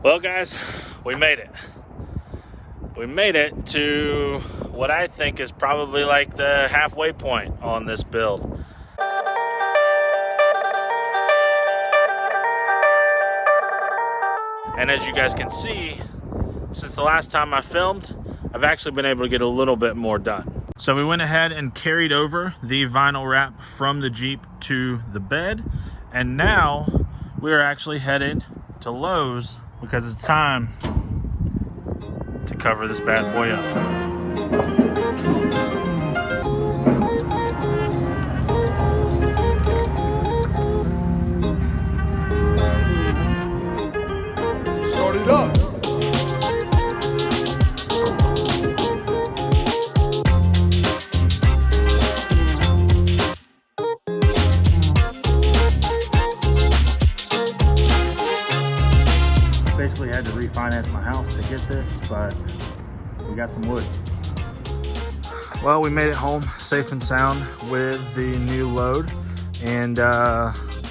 Well, guys, we made it. We made it to what I think is probably like the halfway point on this build. And as you guys can see, since the last time I filmed, I've actually been able to get a little bit more done. So we went ahead and carried over the vinyl wrap from the Jeep to the bed. And now we are actually headed to Lowe's because it's time to cover this bad boy up. Start it up. Basically had to refinance my house to get this, but we got some wood. Well, we made it home safe and sound with the new load, and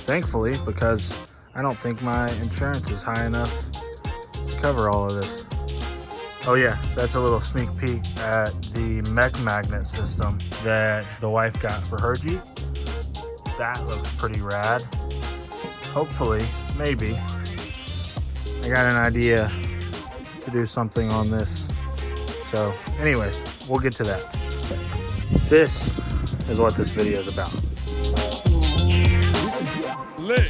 thankfully, because I don't think my insurance is high enough to cover all of this. Oh yeah, that's a little sneak peek at the mech magnet system that the wife got for her Jeep. That looks pretty rad. Hopefully, maybe, I got an idea to do something on this. So anyways, we'll get to that. This is what this video is about. This is lit.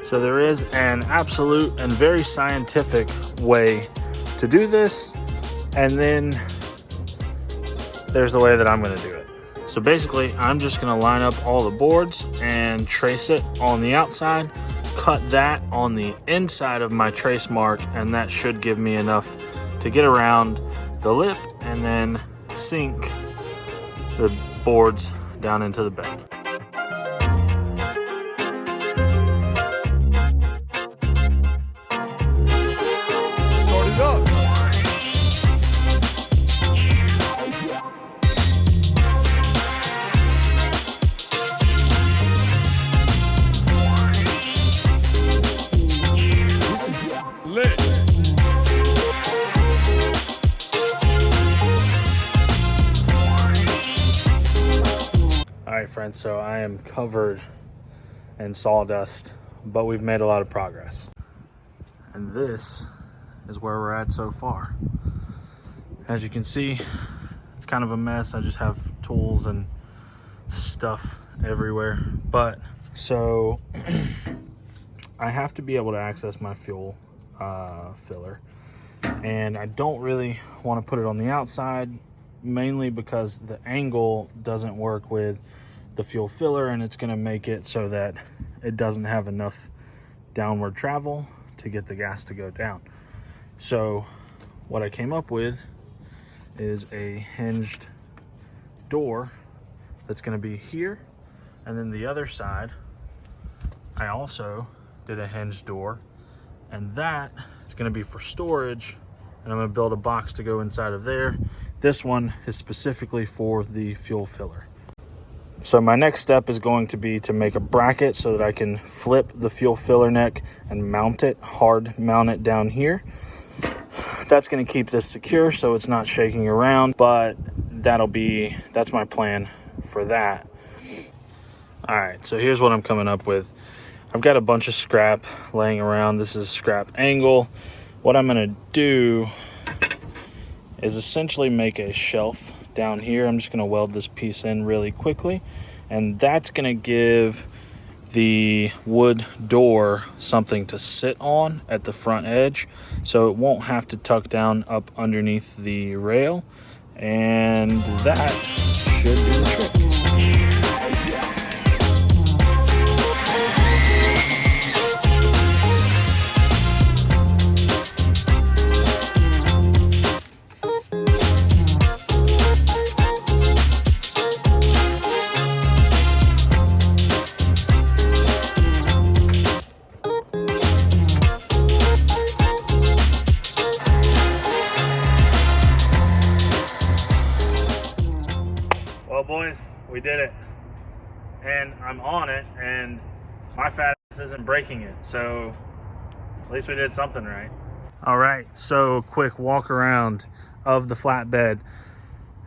So there is an absolute and very scientific way to do this, and then there's the way that I'm gonna do it. So basically, I'm just gonna line up all the boards and trace it on the outside, cut that on the inside of my trace mark, and that should give me enough to get around the lip and then sink the boards down into the bed. Start it up. Lit. All right, friends, so I am covered in sawdust, but we've made a lot of progress. And this is where we're at so far. As you can see, it's kind of a mess. I just have tools and stuff everywhere. But so I have to be able to access my fuel filler, and I don't really want to put it on the outside, mainly because the angle doesn't work with the fuel filler, and it's going to make it so that it doesn't have enough downward travel to get the gas to go down. So what I came up with is a hinged door that's going to be here, and then the other side I also did a hinged door, and that is going to be for storage, and I'm going to build a box to go inside of there. This one is specifically for the fuel filler. So my next step is going to be to make a bracket so that I can flip the fuel filler neck and mount it, hard mount it down here. That's going to keep this secure so it's not shaking around, but that's my plan for that. All right, so here's what I'm coming up with. I've got a bunch of scrap laying around. This is scrap angle. What I'm gonna do is essentially make a shelf down here. I'm just gonna weld this piece in really quickly, and that's gonna give the wood door something to sit on at the front edge, so it won't have to tuck down up underneath the rail, and that should do the trick. Well, boys, we did it. And I'm on it, and my fat ass isn't breaking it. So at least we did something right. All right, so quick walk around of the flatbed.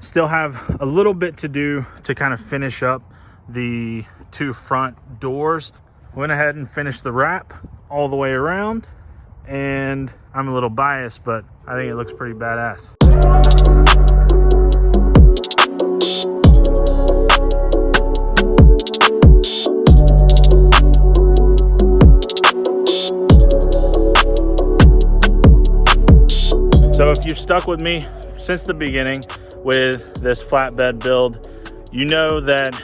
Still have a little bit to do to kind of finish up the 2 front doors. Went ahead and finished the wrap all the way around, and I'm a little biased, but I think it looks pretty badass. So if you've stuck with me since the beginning with this flatbed build, you know that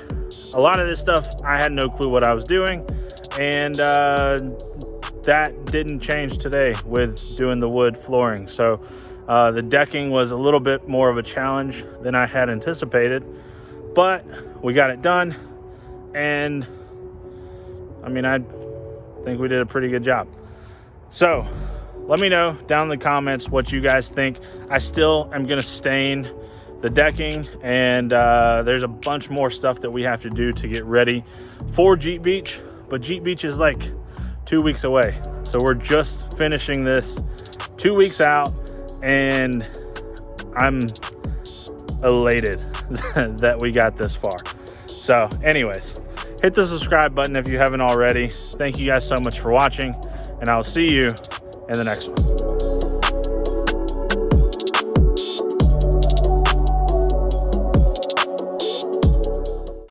a lot of this stuff, I had no clue what I was doing, and that didn't change today with doing the wood flooring. So the decking was a little bit more of a challenge than I had anticipated, but we got it done, and I mean, I think we did a pretty good job. So let me know down in the comments what you guys think. I still am gonna stain the decking, and there's a bunch more stuff that we have to do to get ready for Jeep Beach, but Jeep Beach is like 2 weeks away. So we're just finishing this 2 weeks out, and I'm elated that we got this far. So anyways, hit the subscribe button if you haven't already. Thank you guys so much for watching, and I'll see you in the next one.